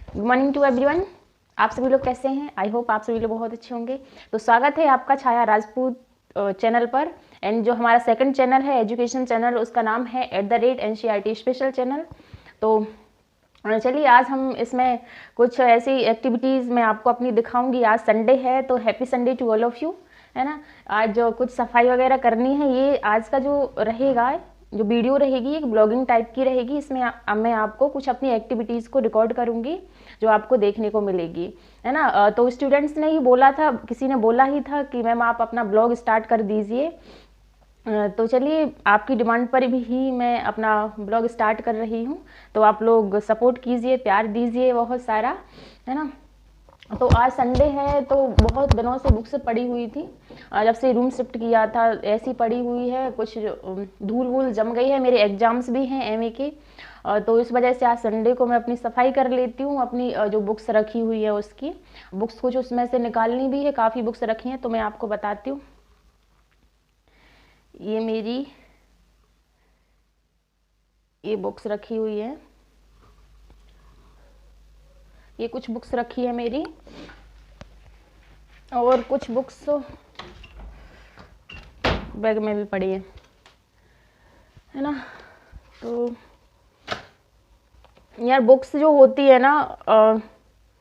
Good morning to everyone. आप सभी लोग कैसे हैं? आई होप आप सभी लोग बहुत अच्छे होंगे। तो स्वागत है आपका छाया राजपूत चैनल पर। एंड जो हमारा सेकंड चैनल है एजुकेशन चैनल, उसका नाम है @NCERT स्पेशल चैनल। तो चलिए आज हम इसमें कुछ ऐसी एक्टिविटीज़ मैं आपको अपनी दिखाऊंगी। आज संडे है तो happy Sunday to all of you, है ना। आज जो कुछ सफाई वगैरह करनी है, ये आज का जो रहेगा, जो वीडियो रहेगी एक ब्लॉगिंग टाइप की रहेगी। इसमें मैं आपको कुछ अपनी एक्टिविटीज़ को रिकॉर्ड करूंगी जो आपको देखने को मिलेगी, है ना। तो स्टूडेंट्स ने ही बोला था, किसी ने बोला ही था कि मैम आप अपना ब्लॉग स्टार्ट कर दीजिए। तो चलिए आपकी डिमांड पर भी मैं अपना ब्लॉग स्टार्ट कर रही हूँ। तो आप लोग सपोर्ट कीजिए, प्यार दीजिए बहुत सारा, है ना। तो आज संडे है तो बहुत दिनों से बुक्स पड़ी हुई थी, जब से रूम शिफ्ट किया था ऐसी पड़ी हुई है। कुछ धूल वूल जम गई है, मेरे एग्जाम्स भी हैं एमए के। तो इस वजह से आज संडे को मैं अपनी सफाई कर लेती हूँ। अपनी जो बुक्स रखी हुई है उसकी बुक्स कुछ उसमें से निकालनी भी है, काफ़ी बुक्स रखी हैं तो मैं आपको बताती हूँ। ये मेरी ये बुक्स रखी हुई है, ये कुछ बुक्स रखी है मेरी, और कुछ बुक्स बैग में भी पड़ी है ना। तो यार बुक्स जो होती है ना,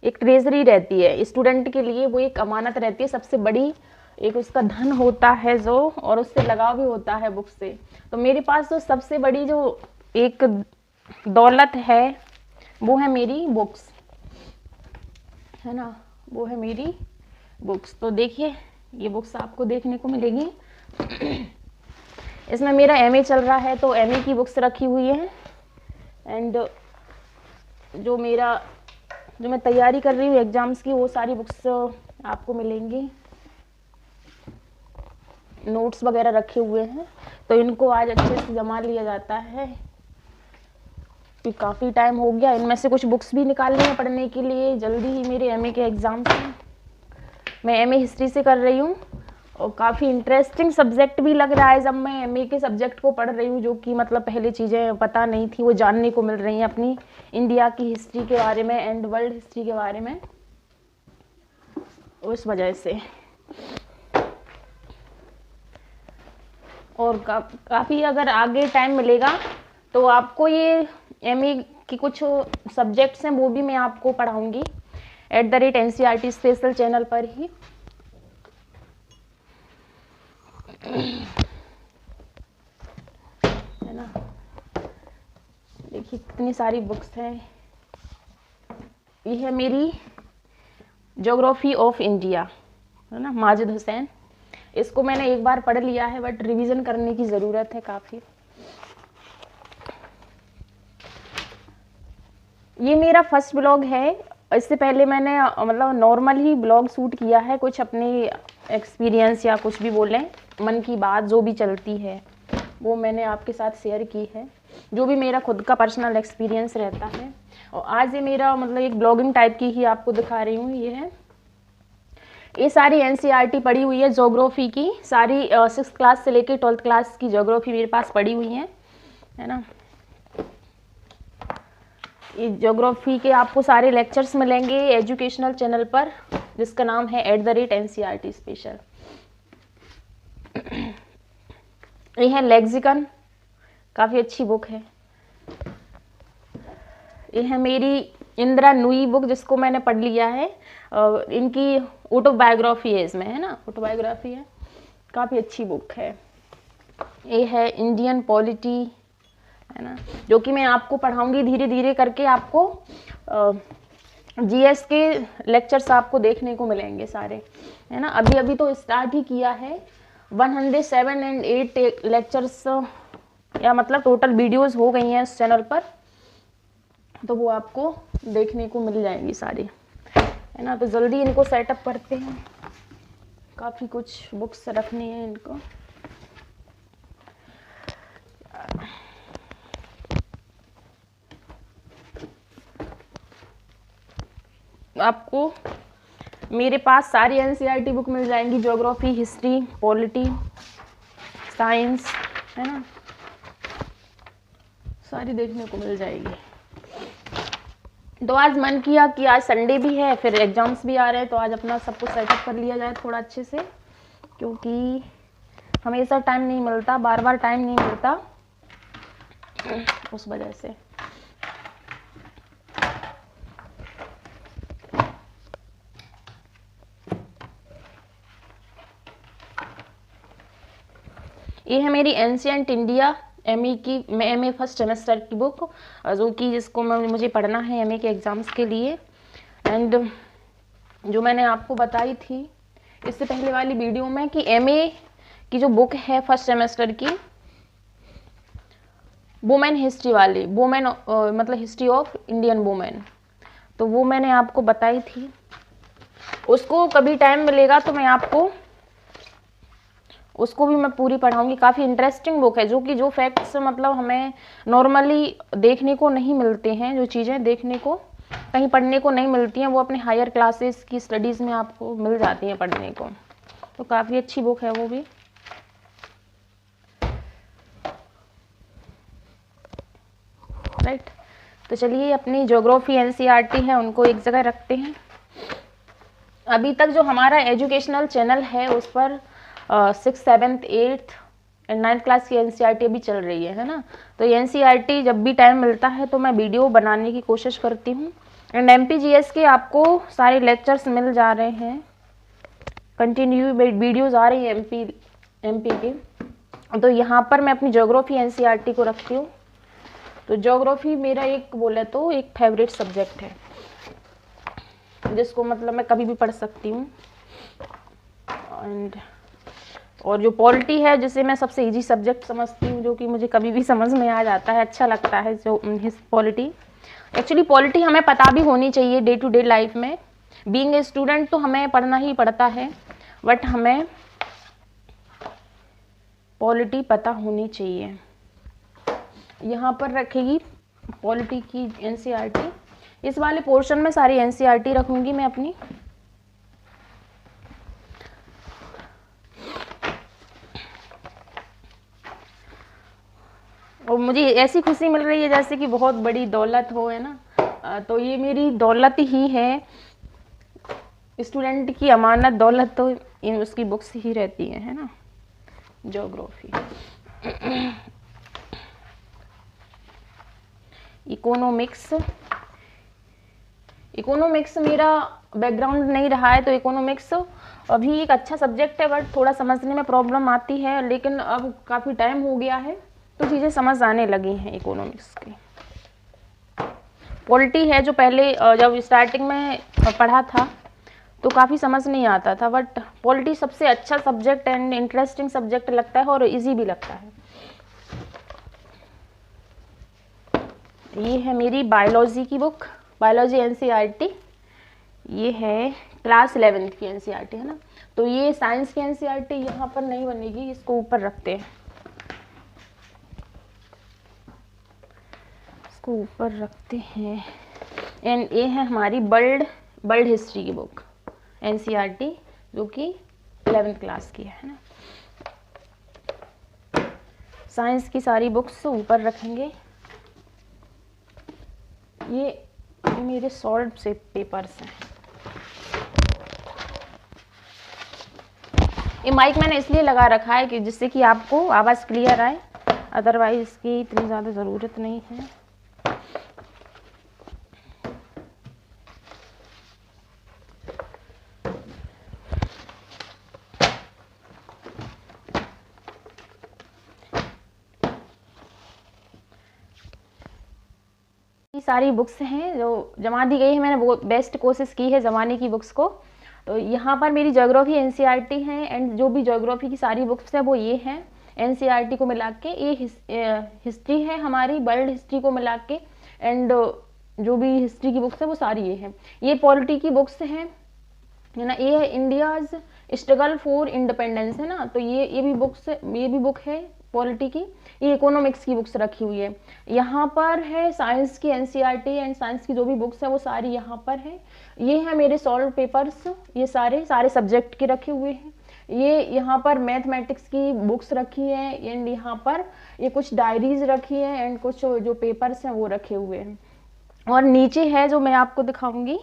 एक ट्रेजरी रहती है स्टूडेंट के लिए, वो एक अमानत रहती है सबसे बड़ी, एक उसका धन होता है जो, और उससे लगाव भी होता है बुक से। तो मेरे पास जो सबसे बड़ी जो एक दौलत है वो है मेरी बुक्स, है ना, वो है मेरी बुक्स। तो देखिए ये बुक्स आपको देखने को मिलेगी। इसमें मेरा एमए चल रहा है तो एमए की बुक्स रखी हुई है। एंड जो मैं तैयारी कर रही हूँ एग्जाम्स की, वो सारी बुक्स आपको मिलेंगी। नोट्स वगैरह रखे हुए हैं तो इनको आज अच्छे से जमा लिया जाता है, कि काफ़ी टाइम हो गया। इनमें से कुछ बुक्स भी निकालनी है पढ़ने के लिए, जल्दी ही मेरे एमए के एग्ज़ाम्स हैं। मैं एमए हिस्ट्री से कर रही हूँ और काफ़ी इंटरेस्टिंग सब्जेक्ट भी लग रहा है जब मैं एमए के सब्जेक्ट को पढ़ रही हूँ, जो कि मतलब पहले चीज़ें पता नहीं थी वो जानने को मिल रही हैं अपनी इंडिया की हिस्ट्री के बारे में एंड वर्ल्ड हिस्ट्री के बारे में, उस वजह से। और काफ़ी अगर आगे टाइम मिलेगा तो आपको ये एमए की कुछ सब्जेक्ट्स हैं वो भी मैं आपको पढ़ाऊँगी @NCERT स्पेशल चैनल पर ही। है ना, देखिए कितनी सारी बुक्स हैं। ये है मेरी ज्योग्राफी ऑफ इंडिया, है ना, माजिद हुसैन। इसको मैंने एक बार पढ़ लिया है बट रिवीजन करने की ज़रूरत है काफ़ी। ये मेरा फर्स्ट ब्लॉग है। इससे पहले मैंने मतलब नॉर्मल ही ब्लॉग शूट किया है, कुछ अपनी एक्सपीरियंस या कुछ भी बोलें, मन की बात जो भी चलती है वो मैंने आपके साथ शेयर की है, जो भी मेरा खुद का पर्सनल एक्सपीरियंस रहता है। और आज ये मेरा मतलब एक ब्लॉगिंग टाइप की ही आपको दिखा रही हूँ। ये सारी एनसीईआरटी पड़ी हुई है ज्योग्राफी की, सारी 6th क्लास से लेकर 12th क्लास की ज्योग्राफी मेरे पास पड़ी हुई है ना। ये ज्योग्राफी के आपको सारे लेक्चर्स मिलेंगे एजुकेशनल चैनल पर, जिसका नाम है @NCERT स्पेशल। ये है लेक्सिकन, काफ़ी अच्छी बुक है। ये है मेरी इंदिरा नूई बुक, जिसको मैंने पढ़ लिया है। इनकी ऑटोबायोग्राफी है इसमें, है ना, ऑटोबायोग्राफी है, काफ़ी अच्छी बुक है। ये है इंडियन पॉलिटी, है ना, जो कि मैं आपको पढ़ाऊंगी धीरे धीरे करके। आपको जीएस के लेक्चर्स आपको देखने को मिलेंगे सारे, है ना। अभी अभी तो स्टार्ट ही किया है। 107 एंड 8 लेक्चर्स या मतलब टोटल वीडियोस हो गई हैं इस चैनल पर, तो वो आपको देखने को मिल जाएंगी सारी, है ना। तो जल्दी इनको सेटअप करते हैं, काफ़ी कुछ बुक्स रखनी है इनको। आपको मेरे पास सारी एनसीईआरटी बुक मिल जाएंगी, ज्योग्राफी, हिस्ट्री, पॉलिटी, साइंस, है ना, सारी देखने को मिल जाएगी। तो आज मन किया कि आज संडे भी है, फिर एग्जाम्स भी आ रहे हैं, तो आज अपना सब कुछ सेटअप कर लिया जाए थोड़ा अच्छे से, क्योंकि हमेशा टाइम नहीं मिलता, बार बार टाइम नहीं मिलता, उस वजह से। ये है मेरी एंशिएंट इंडिया एमए की, एमए फर्स्ट सेमेस्टर की बुक, जो कि जिसको मुझे पढ़ना है एमए के एग्ज़ाम्स के लिए। एंड जो मैंने आपको बताई थी इससे पहले वाली वीडियो में कि एमए की जो बुक है फर्स्ट सेमेस्टर की, वुमेन हिस्ट्री वाली, वुमेन मतलब हिस्ट्री ऑफ इंडियन वुमेन, तो वो मैंने आपको बताई थी। उसको कभी टाइम मिलेगा तो मैं आपको उसको भी मैं पूरी पढ़ाऊंगी। काफ़ी इंटरेस्टिंग बुक है, जो फैक्ट्स मतलब हमें नॉर्मली देखने को नहीं मिलते हैं, जो चीज़ें देखने को कहीं पढ़ने को नहीं मिलती हैं, वो अपने हायर क्लासेस की स्टडीज़ में आपको मिल जाती हैं पढ़ने को। तो काफ़ी अच्छी बुक है वो भी। राइट, तो चलिए अपनी ज्योग्राफी एनसीईआरटी है उनको एक जगह रखते हैं। अभी तक जो हमारा एजुकेशनल चैनल है उस पर 6th 7th 8th and 9th class की एनसीईआरटी अभी चल रही है ना। तो ये एनसीईआरटी जब भी टाइम मिलता है तो मैं वीडियो बनाने की कोशिश करती हूँ। एंड एमपीजीएस के आपको सारे लेक्चर्स मिल जा रहे हैं, कंटिन्यू वीडियोज़ आ रही हैं एमपी के। तो यहाँ पर मैं अपनी ज्योग्राफी एनसीईआरटी को रखती हूँ। तो ज्योग्राफी मेरा एक बोले तो एक फेवरेट सब्जेक्ट है, जिसको मतलब मैं कभी भी पढ़ सकती हूँ। एंड और जो पॉलिटी है जिसे मैं सबसे इजी सब्जेक्ट समझती हूँ, जो कि मुझे कभी भी समझ में आ जाता है, अच्छा लगता है जो पॉलिटी। एक्चुअली पॉलिटी हमें पता भी होनी चाहिए डे टू डे लाइफ में। बीइंग ए स्टूडेंट तो हमें पढ़ना ही पड़ता है, बट हमें पॉलिटी पता होनी चाहिए। यहाँ पर रखेगी पॉलिटी की एनसीईआरटी। इस वाले पोर्शन में सारी एनसीईआरटी रखूँगी मैं अपनी। और मुझे ऐसी खुशी मिल रही है जैसे कि बहुत बड़ी दौलत हो, है ना। तो ये मेरी दौलत ही है, स्टूडेंट की अमानत दौलत तो इन उसकी बुक्स ही रहती है ना। ज्योग्राफी, इकोनॉमिक्स मेरा बैकग्राउंड नहीं रहा है, तो इकोनॉमिक्स अभी एक अच्छा सब्जेक्ट है, बट थोड़ा समझने में प्रॉब्लम आती है। लेकिन अब काफ़ी टाइम हो गया है तो चीज़ें समझ आने लगी हैं इकोनॉमिक्स की। पॉलिटी है जो पहले जब स्टार्टिंग में पढ़ा था तो काफ़ी समझ नहीं आता था, बट पॉलिटी सबसे अच्छा सब्जेक्ट एंड इंटरेस्टिंग सब्जेक्ट लगता है और इजी भी लगता है। ये है मेरी बायोलॉजी की बुक, बायोलॉजी एनसीईआरटी। ये है क्लास 11th की एनसीईआरटी, है ना। तो ये साइंस की एनसीईआरटी यहाँ पर नहीं बनेगी, इसको ऊपर रखते हैं, इसको ऊपर रखते हैं। एंड ये है हमारी वर्ल्ड हिस्ट्री की बुक एनसीईआरटी, जो कि 11th क्लास की है ना। साइंस की सारी बुक्स ऊपर रखेंगे। ये मेरे सॉल्व से पेपर्स हैं। ये माइक मैंने इसलिए लगा रखा है कि जिससे कि आपको आवाज़ क्लियर आए, अदरवाइज इसकी इतनी ज़्यादा ज़रूरत नहीं है। सारी बुक्स हैं जो जमा दी गई है, मैंने वो बेस्ट कोशिश की है जमाने की बुक्स को। तो यहाँ पर मेरी ज्योग्राफी एनसीईआरटी है, एंड जो भी ज्योग्राफी की सारी बुक्स है वो ये हैं एनसीईआरटी को मिला के। ये हिस्ट्री है हमारी, वर्ल्ड हिस्ट्री को मिला के, एंड जो भी हिस्ट्री की बुक्स है वो सारी ये हैं। ये पॉलिटी की बुक्स हैं, है ना। ये है इंडियाज स्ट्रगल फॉर इंडिपेंडेंस, है ना। तो ये भी बुक है पॉलिटी की। ये इकोनॉमिक्स की बुक्स रखी हुई है। यहाँ पर है साइंस की एनसीईआरटी, एंड साइंस की जो भी बुक्स है वो सारी यहाँ पर है। ये है मेरे सॉल्व पेपर्स, ये सारे सब्जेक्ट के रखे हुए हैं। ये यहाँ पर मैथमेटिक्स की बुक्स रखी है, एंड यहाँ पर ये कुछ डायरीज रखी है, एंड कुछ जो पेपर्स हैं वो रखे हुए हैं। और नीचे है जो मैं आपको दिखाऊंगी,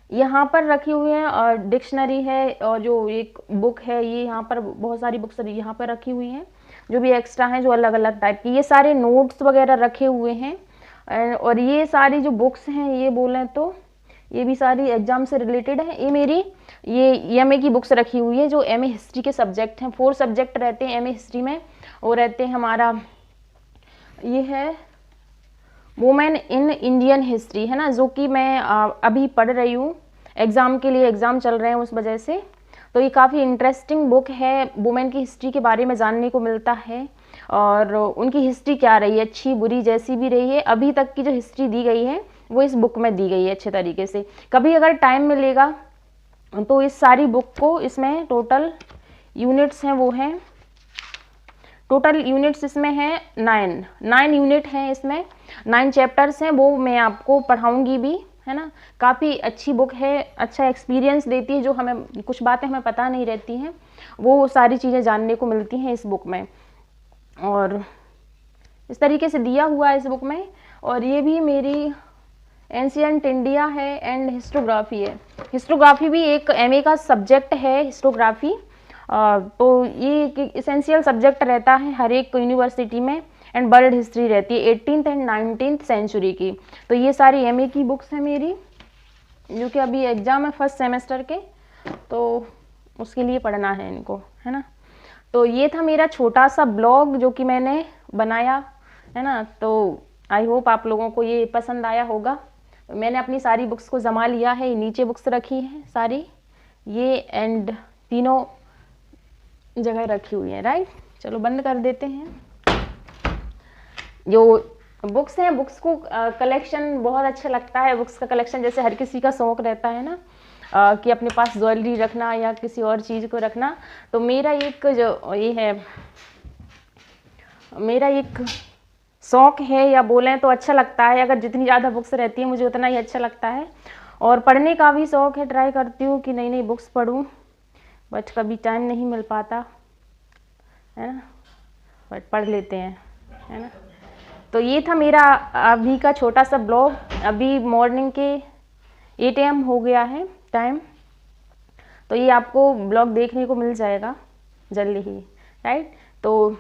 यहाँ पर रखी हुई है और डिक्शनरी है, और जो एक बुक है, ये यहाँ पर बहुत सारी बुक्स यहाँ पर रखी हुई हैं जो भी एक्स्ट्रा हैं, जो अलग अलग टाइप की। ये सारे नोट्स वगैरह रखे हुए हैं, और ये सारी जो बुक्स हैं, ये बोलें तो ये भी सारी एग्जाम से रिलेटेड है। ये मेरी ये एमए की बुक्स रखी हुई है, जो एमए हिस्ट्री के सब्जेक्ट हैं। 4 सब्जेक्ट रहते हैं एमए हिस्ट्री में, वो रहते हैं हमारा, ये है वुमेन इन इंडियन हिस्ट्री, है ना, जो कि मैं अभी पढ़ रही हूँ, एग्ज़ाम के लिए एग्ज़ाम चल रहे हैं उस वजह से। तो ये काफ़ी इंटरेस्टिंग बुक है, वुमेन की हिस्ट्री के बारे में जानने को मिलता है, और उनकी हिस्ट्री क्या रही है, अच्छी बुरी जैसी भी रही है, अभी तक की जो हिस्ट्री दी गई है वो इस बुक में दी गई है अच्छे तरीके से। कभी अगर टाइम मिलेगा तो इस सारी बुक को, इसमें टोटल यूनिट्स हैं, वो हैं टोटल यूनिट्स इसमें हैं 9 यूनिट हैं इसमें, 9 चैप्टर्स हैं, वो मैं आपको पढ़ाऊंगी भी, है ना। काफ़ी अच्छी बुक है, अच्छा एक्सपीरियंस देती है, जो हमें कुछ बातें हमें पता नहीं रहती हैं वो सारी चीज़ें जानने को मिलती हैं इस बुक में, और इस तरीके से दिया हुआ है इस बुक में। और ये भी मेरी एंशिएंट इंडिया है एंड हिस्टोग्राफी है। हिस्टोग्राफी भी एक एमए का सब्जेक्ट है, हिस्टोग्राफी। तो ये इसेंशियल सब्जेक्ट रहता है हर एक यूनिवर्सिटी में, एंड वर्ल्ड हिस्ट्री रहती है 18th एंड 19th सेंचुरी की। तो ये सारी एमए की बुक्स हैं मेरी, जो कि अभी एग्जाम है फर्स्ट सेमेस्टर के, तो उसके लिए पढ़ना है इनको, है ना। तो ये था मेरा छोटा सा ब्लॉग जो कि मैंने बनाया, है ना। तो आई होप आप लोगों को ये पसंद आया होगा। मैंने अपनी सारी बुक्स को जमा लिया है, नीचे बुक्स रखी हैं सारी, ये एंड तीनों जगह रखी हुई है, राइट। चलो बंद कर देते हैं। जो बुक्स हैं, बुक्स को कलेक्शन बहुत अच्छा लगता है, बुक्स का कलेक्शन, जैसे हर किसी का शौक रहता है ना, कि अपने पास ज्वेलरी रखना या किसी और चीज़ को रखना। तो मेरा एक जो ये है, मेरा एक शौक है, या बोलें तो अच्छा लगता है। अगर जितनी ज़्यादा बुक्स रहती है मुझे उतना ही अच्छा लगता है, और पढ़ने का भी शौक है, ट्राई करती हूँ कि नई नई बुक्स पढूं, बट कभी टाइम नहीं मिल पाता, है ना, बट पढ़ लेते हैं, है ना। तो ये था मेरा अभी का छोटा सा ब्लॉग। अभी मॉर्निंग के 8 AM हो गया है टाइम, तो ये आपको ब्लॉग देखने को मिल जाएगा जल्दी ही, राइट। तो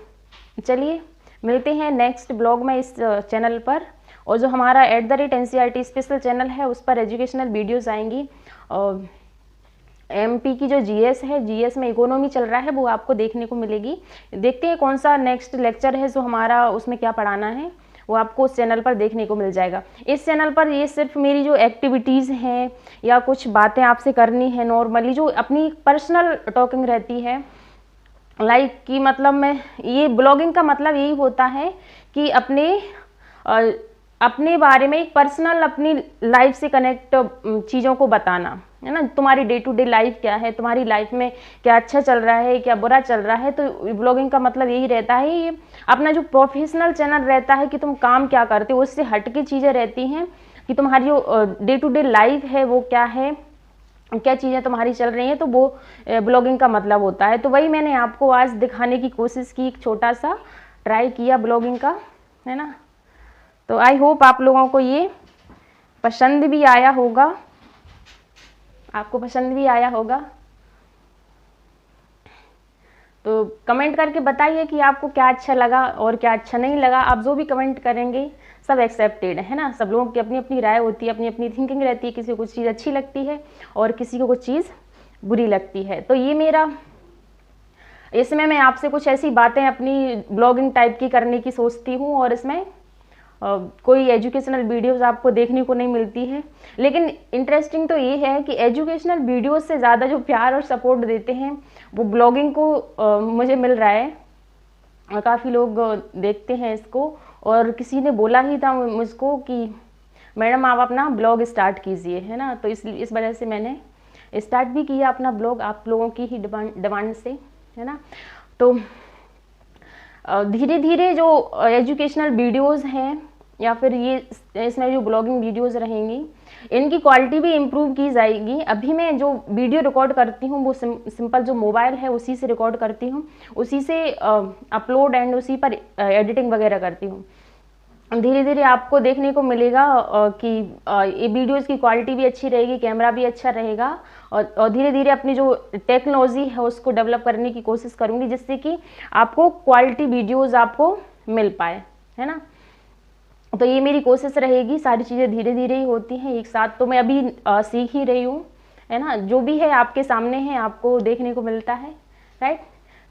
चलिए मिलते हैं नेक्स्ट ब्लॉग में इस चैनल पर, और जो हमारा @NCERT स्पेशल चैनल है उस पर एजुकेशनल वीडियोस आएंगी। और एमपी की जो जीएस है, जीएस में इकोनॉमी चल रहा है, वो आपको देखने को मिलेगी। देखते हैं कौन सा नेक्स्ट लेक्चर है जो हमारा, उसमें क्या पढ़ाना है, वो आपको उस चैनल पर देखने को मिल जाएगा। इस चैनल पर ये सिर्फ मेरी जो एक्टिविटीज़ हैं या कुछ बातें आपसे करनी है नॉर्मली, जो अपनी पर्सनल टॉकिंग रहती है, लाइक कि मतलब मैं, ये ब्लॉगिंग का मतलब यही होता है कि अपने बारे में एक पर्सनल, अपनी लाइफ से कनेक्ट चीज़ों को बताना, है ना। तुम्हारी डे टू डे लाइफ क्या है, तुम्हारी लाइफ में क्या अच्छा चल रहा है, क्या बुरा चल रहा है। तो ब्लॉगिंग का मतलब यही रहता है। ये अपना जो प्रोफेशनल चैनल रहता है कि तुम काम क्या करते हो, उससे हट के चीज़ें रहती हैं कि तुम्हारी जो डे टू डे लाइफ है वो क्या है, क्या चीज़ें तुम्हारी चल रही हैं, तो वो ब्लॉगिंग का मतलब होता है। तो वही मैंने आपको आज दिखाने की कोशिश की, एक छोटा सा ट्राई किया ब्लॉगिंग का, है ना। तो आई होप आप लोगों को ये पसंद भी आया होगा, आपको पसंद भी आया होगा। तो कमेंट करके बताइए कि आपको क्या अच्छा लगा और क्या अच्छा नहीं लगा। आप जो भी कमेंट करेंगे सब एक्सेप्टेड है ना। सब लोगों की अपनी अपनी राय होती है, अपनी अपनी थिंकिंग रहती है। किसी को कुछ चीज़ अच्छी लगती है और किसी को कुछ चीज़ बुरी लगती है। तो ये मेरा, इसमें मैं आपसे कुछ ऐसी बातें अपनी ब्लॉगिंग टाइप की करने की सोचती हूँ, और इसमें कोई एजुकेशनल वीडियोस आपको देखने को नहीं मिलती है। लेकिन इंटरेस्टिंग तो ये है कि एजुकेशनल वीडियोस से ज़्यादा जो प्यार और सपोर्ट देते हैं वो ब्लॉगिंग को मुझे मिल रहा है। काफ़ी लोग देखते हैं इसको, और किसी ने बोला ही था मुझको कि मैडम आप अपना ब्लॉग स्टार्ट कीजिए, है ना। तो इस वजह से मैंने स्टार्ट भी किया अपना ब्लॉग, आप लोगों की ही डिमांड से, है ना। तो धीरे धीरे जो एजुकेशनल वीडियोस हैं या फिर ये इसमें जो ब्लॉगिंग वीडियोस रहेंगी, इनकी क्वालिटी भी इम्प्रूव की जाएगी। अभी मैं जो वीडियो रिकॉर्ड करती हूँ वो सिंपल जो मोबाइल है उसी से रिकॉर्ड करती हूँ, उसी से अपलोड एंड उसी पर एडिटिंग वगैरह करती हूँ। धीरे धीरे आपको देखने को मिलेगा कि ये वीडियोज़ की क्वालिटी भी अच्छी रहेगी, कैमरा भी अच्छा रहेगा, और धीरे धीरे अपनी जो टेक्नोलॉजी है उसको डेवलप करने की कोशिश करूँगी, जिससे कि आपको क्वालिटी वीडियोज़ आपको मिल पाए, है ना। तो ये मेरी कोशिश रहेगी। सारी चीज़ें धीरे धीरे ही होती हैं एक साथ, तो मैं अभी सीख ही रही हूँ, है ना। जो भी है आपके सामने है, आपको देखने को मिलता है, राइट।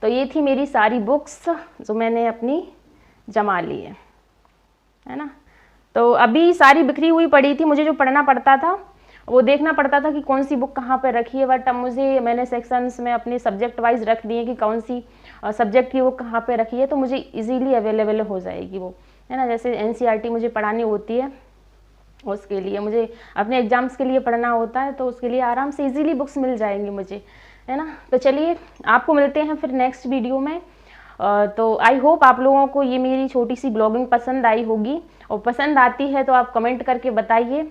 तो ये थी मेरी सारी बुक्स जो मैंने अपनी जमा ली है ना। तो अभी सारी बिखरी हुई पड़ी थी, मुझे जो पढ़ना पड़ता था वो देखना पड़ता था कि कौन सी बुक कहाँ पे रखी है, बट अब मैंने सेक्शंस में अपने सब्जेक्ट वाइज रख दिए कि कौन सी सब्जेक्ट की बुक कहाँ पे रखी है, तो मुझे इजीली अवेलेबल हो जाएगी वो, है ना। जैसे एनसीईआरटी मुझे पढ़ानी होती है, उसके लिए मुझे अपने एग्जाम्स के लिए पढ़ना होता है, तो उसके लिए आराम से इजीली बुक्स मिल जाएंगी मुझे, है ना। तो चलिए आपको मिलते हैं फिर नेक्स्ट वीडियो में। तो आई होप आप लोगों को ये मेरी छोटी सी ब्लॉगिंग पसंद आई होगी, और पसंद आती है तो आप कमेंट करके बताइए,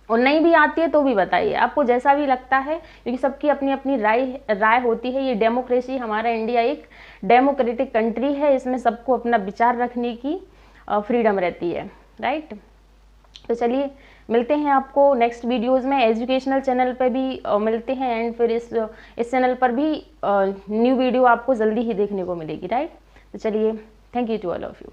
और नहीं भी आती है तो भी बताइए, आपको जैसा भी लगता है, क्योंकि सबकी अपनी अपनी राय होती है। ये डेमोक्रेसी, हमारा इंडिया एक डेमोक्रेटिक कंट्री है, इसमें सबको अपना विचार रखने की फ्रीडम रहती है, राइट। तो चलिए मिलते हैं आपको नेक्स्ट वीडियोस में। एजुकेशनल चैनल पे भी मिलते हैं, एंड फिर इस चैनल पर भी न्यू वीडियो आपको जल्दी ही देखने को मिलेगी, राइट। तो चलिए, thank you to all of you.